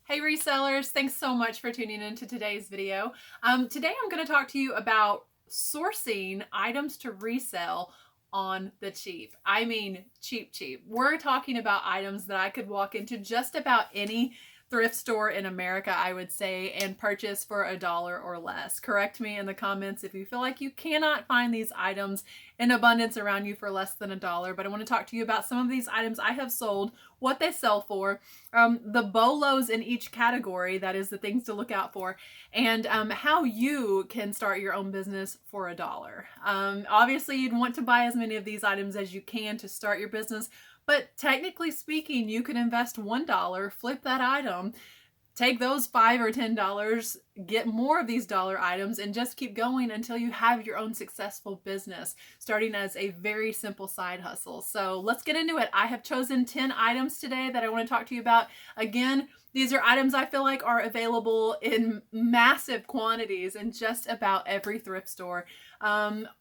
Hey resellers, thanks so much for tuning into today's video. Today I'm going to talk to you about sourcing items to resell on the cheap. I mean cheap. We're talking about items that I could walk into just about any thrift store in America, I would say, and purchase for $1 or less. Correct me in the comments if you feel like you cannot find these items in abundance around you for less than $1. But I want to talk to you about some of these items I have sold, what they sell for, the BOLOs in each category, that is the things to look out for, and how you can start your own business for $1. Obviously, you'd want to buy as many of these items as you can to start your business, but technically speaking, you could invest $1, flip that item, take those $5 or $10, get more of these dollar items, and just keep going until you have your own successful business, starting as a very simple side hustle. So let's get into it. I have chosen 10 items today that I want to talk to you about. Again, these are items I feel like are available in massive quantities in just about every thrift store.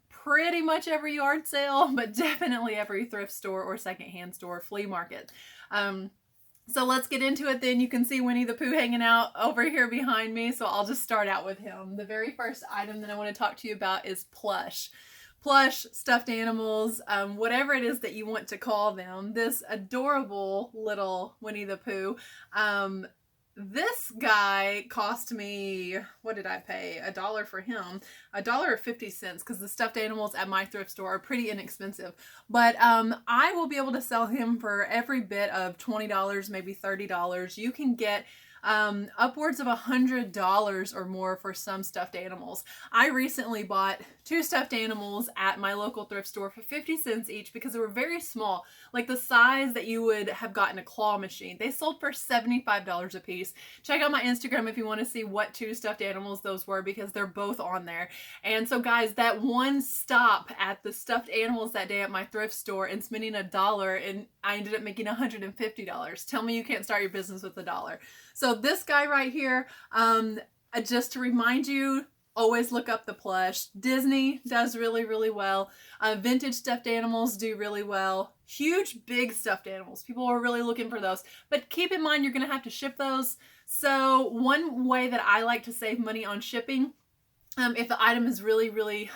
Pretty much every yard sale, but definitely every thrift store or secondhand store, flea market. So let's get into it then. You can see Winnie the Pooh hanging out over here behind me, so I'll just start out with him. The very first item that I want to talk to you about is plush. Plush, stuffed animals, whatever it is that you want to call them. This adorable little Winnie the Pooh. This guy cost me, what did I pay? $1 for him. $1.50, because the stuffed animals at my thrift store are pretty inexpensive. But I will be able to sell him for every bit of $20, maybe $30. You can get upwards of $100 or more for some stuffed animals. I recently bought 2 stuffed animals at my local thrift store for 50 cents each because they were very small, like the size that you would have gotten a claw machine. They sold for $75 a piece. Check out my Instagram if you want to see what 2 stuffed animals those were, because they're both on there. And so guys, that one stop at the stuffed animals that day at my thrift store and spending $1, and I ended up making $150. Tell me you can't start your business with $1. So this guy right here, just to remind you, always look up the plush. Disney does really well. Vintage stuffed animals do really well. Huge, big stuffed animals. People are really looking for those. But keep in mind, you're going to have to ship those. So one way that I like to save money on shipping, if the item is really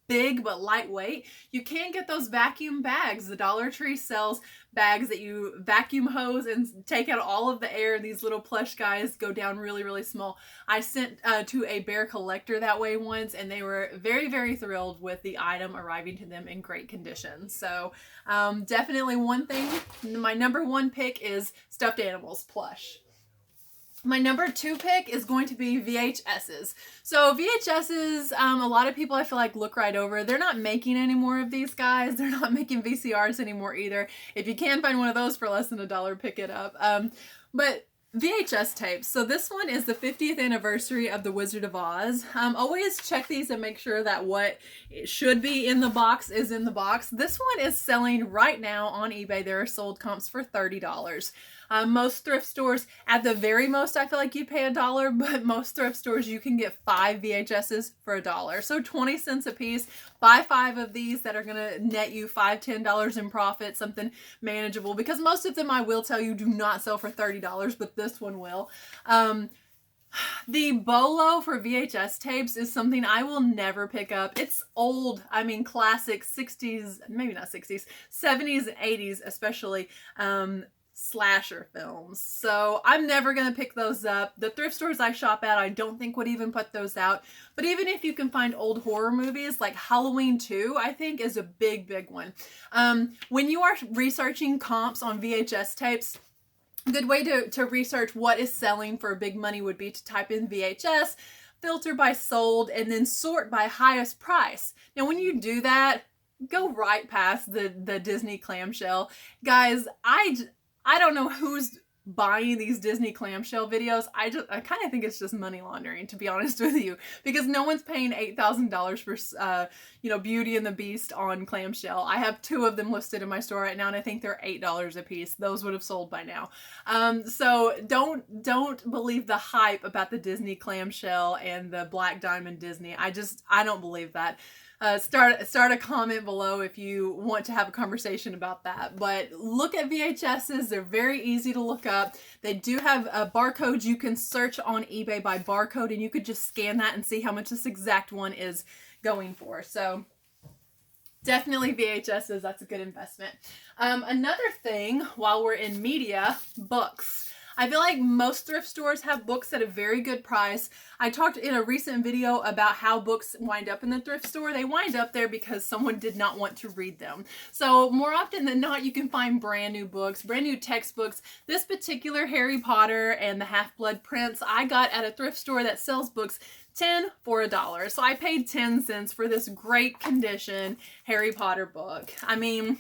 big but lightweight, you can get those vacuum bags. The Dollar Tree sells bags that you vacuum hose and take out all of the air. These little plush guys go down really small. I sent to a bear collector that way once, and they were very thrilled with the item arriving to them in great condition. So definitely one thing. My number 1 pick is stuffed animals, plush. My number 2 pick is going to be VHSs. So VHSs, a lot of people I feel like look right over. They're not making any more of these guys. They're not making VCRs anymore either. If you can find one of those for less than $1, pick it up. But VHS tapes. So this one is the 50th anniversary of The Wizard of Oz. Always check these and make sure that what should be in the box is in the box. This one is selling right now on eBay. There are sold comps for $30. Most thrift stores, at the very most, I feel like you pay $1, but most thrift stores you can get 5 VHSs for $1. So 20 cents a piece. Buy 5 of these that are going to net you $5, $10 in profit, something manageable, because most of them, I will tell you, do not sell for $30, but this one will. The BOLO for VHS tapes is something I will never pick up. It's old, I mean classic 60s, maybe not 60s, 70s and 80s especially, slasher films. So I'm never going to pick those up. The thrift stores I shop at, I don't think would even put those out. But even if you can find old horror movies, like Halloween 2, I think is a big one. When you are researching comps on VHS tapes, a good way to research what is selling for big money would be to type in VHS, filter by sold, and then sort by highest price. Now when you do that, go right past the Disney clamshell. Guys, I don't know who's buying these Disney clamshell videos. I kind of think it's just money laundering, to be honest with you, because no one's paying $8,000 for Beauty and the Beast on clamshell. I have 2 of them listed in my store right now, and I think they're $8 a piece. Those would have sold by now. So don't believe the hype about the Disney clamshell and the Black Diamond Disney. I don't believe that. start a comment below if you want to have a conversation about that. But look at VHSs. They're very easy to look up. They do have barcodes. You can search on eBay by barcode, and you could just scan that and see how much this exact one is going for. So definitely VHSs, that's a good investment. Another thing, while we're in media, books. I feel like most thrift stores have books at a very good price. I talked in a recent video about how books wind up in the thrift store. They wind up there because someone did not want to read them. So more often than not, you can find brand new books, brand new textbooks. This particular Harry Potter and the Half-Blood Prince I got at a thrift store that sells books 10 for $1. So I paid 10 cents for this great condition Harry Potter book. I mean,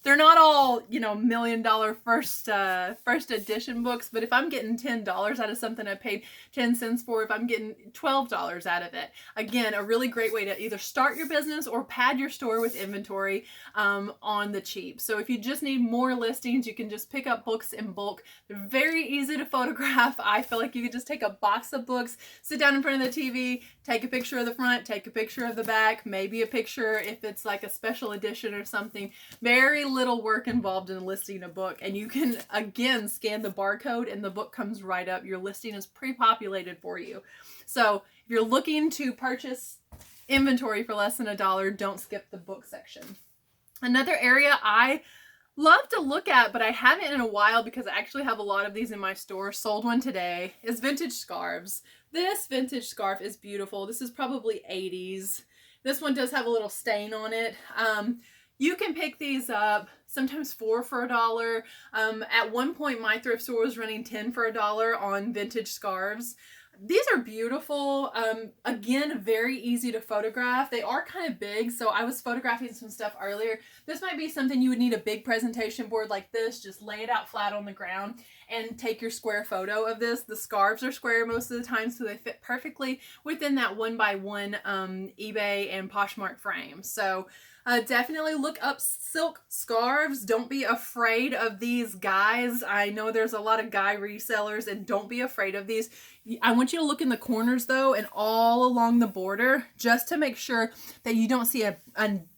they're not all, you know, $1 million first edition books, but if I'm getting $10 out of something I paid 10 cents for, if I'm getting $12 out of it, again, a really great way to either start your business or pad your store with inventory on the cheap. So if you just need more listings, you can just pick up books in bulk. They're very easy to photograph. I feel like you could just take a box of books, sit down in front of the TV, take a picture of the front, take a picture of the back, maybe a picture if it's like a special edition or something. Very little work involved in listing a book, and you can again scan the barcode and the book comes right up. Your listing is pre-populated for you. So if you're looking to purchase inventory for less than $1, don't skip the book section. Another area I love to look at, but I haven't in a while because I actually have a lot of these in my store, sold one today, is vintage scarves. This vintage scarf is beautiful. This is probably 80s. This one does have a little stain on it. You can pick these up, sometimes 4 for $1. At one point, my thrift store was running 10 for $1 on vintage scarves. These are beautiful. Again, very easy to photograph. They are kind of big, so I was photographing some stuff earlier. This might be something you would need a big presentation board like this. Just lay it out flat on the ground and take your square photo of this. The scarves are square most of the time, so they fit perfectly within that 1x1 eBay and Poshmark frame. So definitely look up silk scarves. Don't be afraid of these guys. I know there's a lot of guy resellers, and don't be afraid of these. I want you to look in the corners though and all along the border just to make sure that you don't see a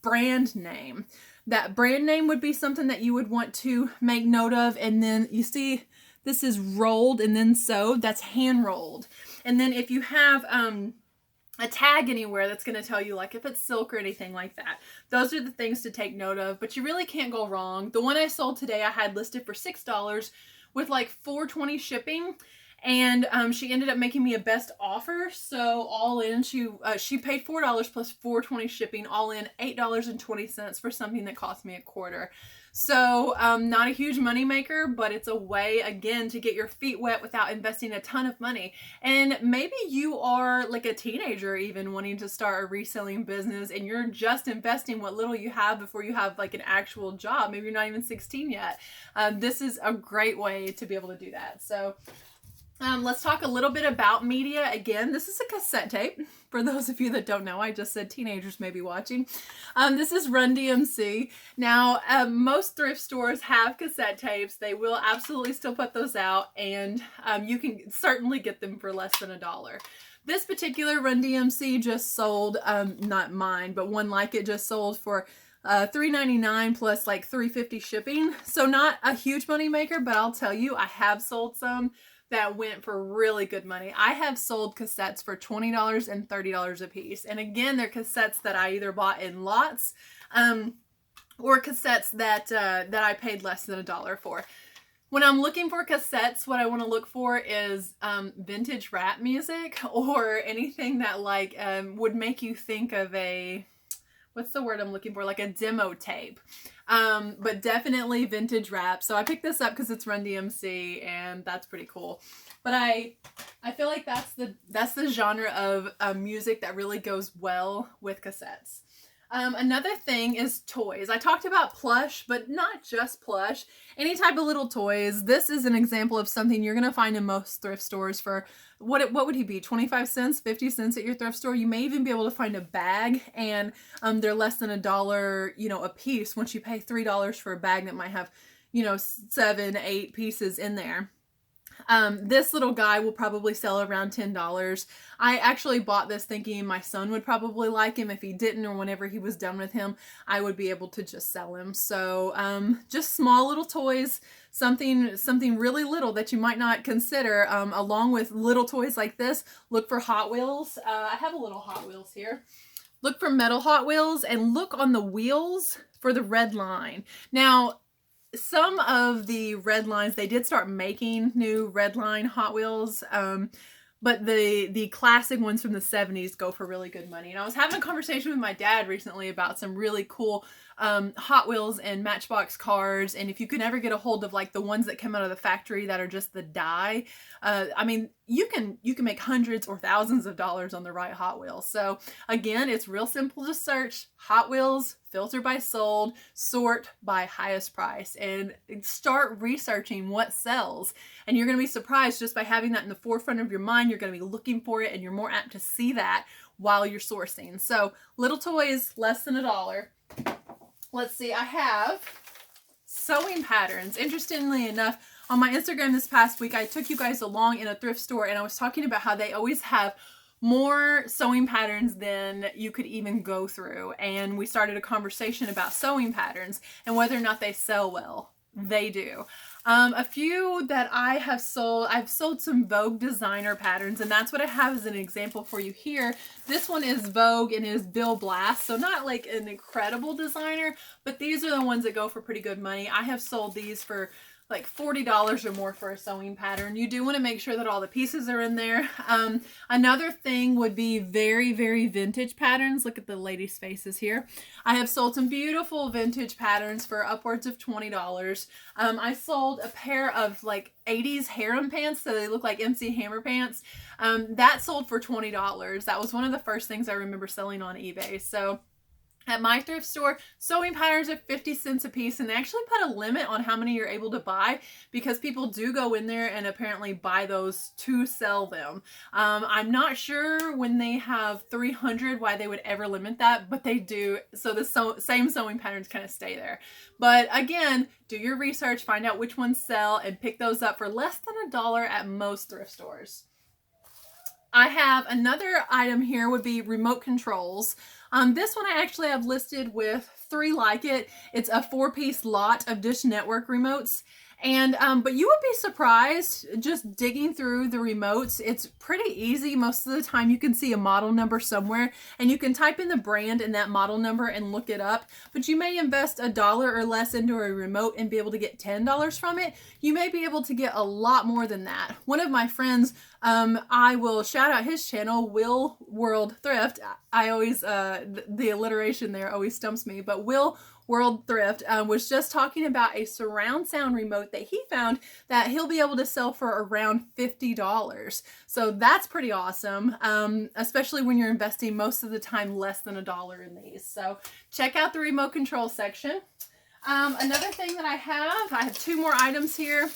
brand name. That brand name would be something that you would want to make note of. And then you see this is rolled and then sewed. That's hand rolled. And then if you have a tag anywhere that's going to tell you like if it's silk or anything like that. Those are the things to take note of, but you really can't go wrong. The one I sold today I had listed for $6 with like $4.20 shipping, and she ended up making me a best offer. So all in, she paid $4 plus $4.20 shipping, all in $8.20 for something that cost me $0.25. So not a huge money maker, but it's a way, again, to get your feet wet without investing a ton of money. And maybe you are like a teenager even wanting to start a reselling business, and you're just investing what little you have before you have like an actual job. Maybe you're not even 16 yet. This is a great way to be able to do that. So let's talk a little bit about media. Again, this is a cassette tape. For those of you that don't know, I just said teenagers may be watching. This is Run DMC. Now, most thrift stores have cassette tapes. They will absolutely still put those out, and you can certainly get them for less than $1. This particular Run DMC just sold, not mine, but one like it just sold for $3.99 plus like $3.50 shipping. So not a huge money maker, but I'll tell you, I have sold some that went for really good money. I have sold cassettes for $20 and $30 a piece. And again, they're cassettes that I either bought in lots or cassettes that I paid less than $1 for. When I'm looking for cassettes, what I want to look for is vintage rap music or anything that like would make you think of a, what's the word I'm looking for? Like a demo tape. But definitely vintage rap. So I picked this up because it's Run DMC, and that's pretty cool. But I feel like that's the genre of music that really goes well with cassettes. Another thing is toys. I talked about plush, but not just plush. Any type of little toys. This is an example of something you're going to find in most thrift stores for, what would he be, 25 cents, 50 cents at your thrift store? You may even be able to find a bag, and they're less than $1, you know, a piece once you pay $3 for a bag that might have, you know, 7, 8 pieces in there. This little guy will probably sell around $10. I actually bought this thinking my son would probably like him. If he didn't, or whenever he was done with him, I would be able to just sell him. So just small little toys, something really little that you might not consider. Along with little toys like this, look for Hot Wheels. I have a little Hot Wheels here. Look for metal Hot Wheels and look on the wheels for the red line. Now, some of the red lines, they did start making new red line Hot Wheels, but the classic ones from the 70s go for really good money. And I was having a conversation with my dad recently about some really cool Hot Wheels and Matchbox cars, and if you can ever get a hold of like the ones that come out of the factory that are just the die, I mean, you can make hundreds or thousands of dollars on the right Hot Wheels. So again, it's real simple to search Hot Wheels, filter by sold, sort by highest price, and start researching what sells. And you're going to be surprised just by having that in the forefront of your mind. You're going to be looking for it, and you're more apt to see that while you're sourcing. So little toys, less than $1. Let's see, I have sewing patterns. Interestingly enough, on my Instagram this past week, I took you guys along in a thrift store, and I was talking about how they always have more sewing patterns than you could even go through. And we started a conversation about sewing patterns and whether or not they sell well. They do. A few that I have sold, I've sold some Vogue designer patterns, and that's what I have as an example for you here. This one is Vogue and is Bill Blass, so not like an incredible designer, but these are the ones that go for pretty good money. I have sold these for like $40 or more for a sewing pattern. You do want to make sure that all the pieces are in there. Another thing would be very, very vintage patterns. Look at the ladies' faces here. I have sold some beautiful vintage patterns for upwards of $20. I sold a pair of like 80s harem pants, so they look like MC Hammer pants. That sold for $20. That was one of the first things I remember selling on eBay. So at my thrift store, sewing patterns are 50 cents a piece, and they actually put a limit on how many you're able to buy because people do go in there and apparently buy those to sell them. I'm not sure when they have 300 why they would ever limit that, but they do. So the same sewing patterns kind of stay there. But again, do your research, find out which ones sell, and pick those up for less than $1 at most thrift stores. I have another item here would be remote controls. This one I actually have listed with 3 like it. It's a 4-piece lot of Dish Network remotes. And but you would be surprised just digging through the remotes. It's pretty easy. Most of the time you can see a model number somewhere and you can type in the brand and that model number and look it up. But you may invest $1 or less into a remote and be able to get $10 from it. You may be able to get a lot more than that. One of my friends, I will shout out his channel, Will World Thrift. I always, the alliteration there always stumps me, but Will World Thrift was just talking about a surround sound remote that he found that he'll be able to sell for around $50. So that's pretty awesome, especially when you're investing most of the time less than $1 in these. So check out the remote control section. Another thing that I have 2 more items here.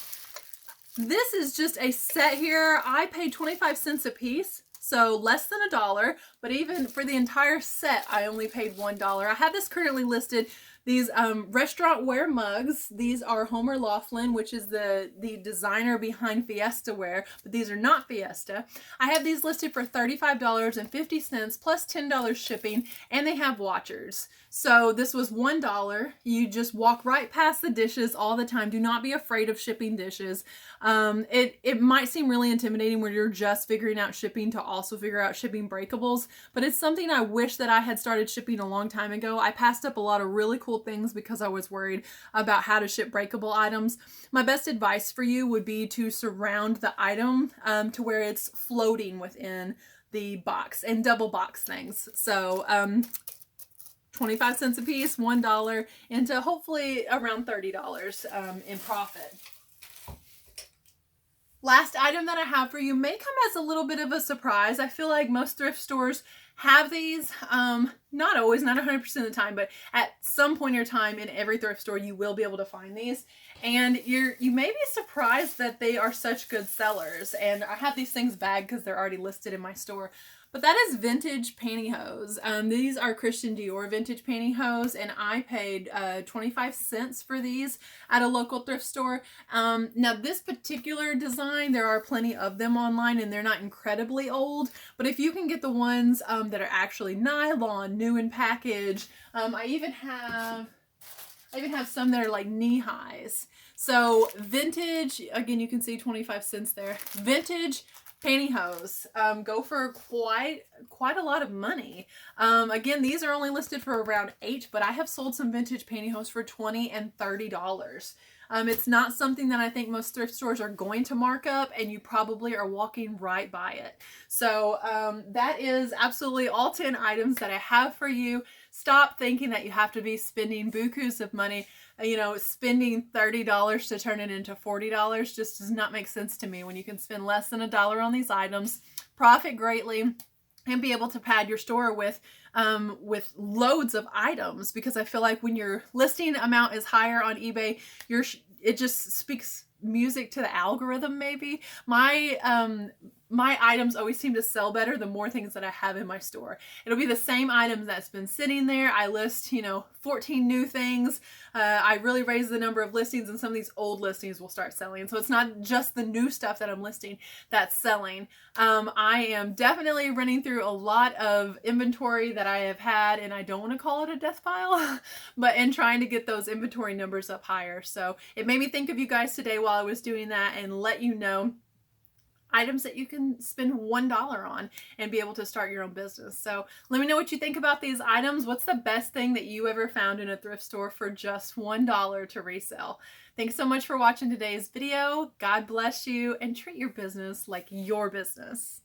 This is just a set here. I paid 25 cents a piece. So less than $1, but even for the entire set, I only paid $1. I have this currently listed. These restaurant wear mugs. These are Homer Laughlin, which is the designer behind Fiesta Wear, but these are not Fiesta. I have these listed for $35.50 plus $10 shipping, and they have watchers. So this was $1. You just walk right past the dishes all the time. Do not be afraid of shipping dishes. It might seem really intimidating when you're just figuring out shipping to also figure out shipping breakables, but it's something I wish that I had started shipping a long time ago. I passed up a lot of really cool things because I was worried about how to ship breakable items. My best advice for you would be to surround the item to where it's floating within the box and double box things. So 25 cents a piece, $1 into hopefully around $30 in profit. Last item that I have for you may come as a little bit of a surprise. I feel like most thrift stores have these, not always, not 100% of the time, but at some point in your time in every thrift store, you will be able to find these. And you may be surprised that they are such good sellers. And I have these things bagged because they're already listed in my store. But that is vintage pantyhose. These are Christian Dior vintage pantyhose, and I paid 25 cents for these at a local thrift store. Now this particular design, there are plenty of them online, and they're not incredibly old, but if you can get the ones that are actually nylon, new in package, I even have some that are like knee highs. So vintage, again, you can see 25 cents there. Vintage pantyhose go for quite a lot of money. Again, these are only listed for around $8, but I have sold some vintage pantyhose for $20 and $30. It's not something that I think most thrift stores are going to mark up, and you probably are walking right by it. So that is absolutely all 10 items that I have for you. Stop thinking that you have to be spending bukus of money. You know, spending $30 to turn it into $40 just does not make sense to me when you can spend less than $1 on these items, profit greatly, and be able to pad your store with loads of items. Because I feel like when your listing amount is higher on eBay, it just speaks music to the algorithm. Maybe my items always seem to sell better the more things that I have in my store. It'll be the same items that's been sitting there. I list, 14 new things. I really raise the number of listings, and some of these old listings will start selling. So it's not just the new stuff that I'm listing that's selling. I am definitely running through a lot of inventory that I have had, and I don't want to call it a death pile, but in trying to get those inventory numbers up higher. So it made me think of you guys today while I was doing that, and let you know items that you can spend $1 on and be able to start your own business. So let me know what you think about these items. What's the best thing that you ever found in a thrift store for just $1 to resell? Thanks so much for watching today's video. God bless you, and treat your business like your business.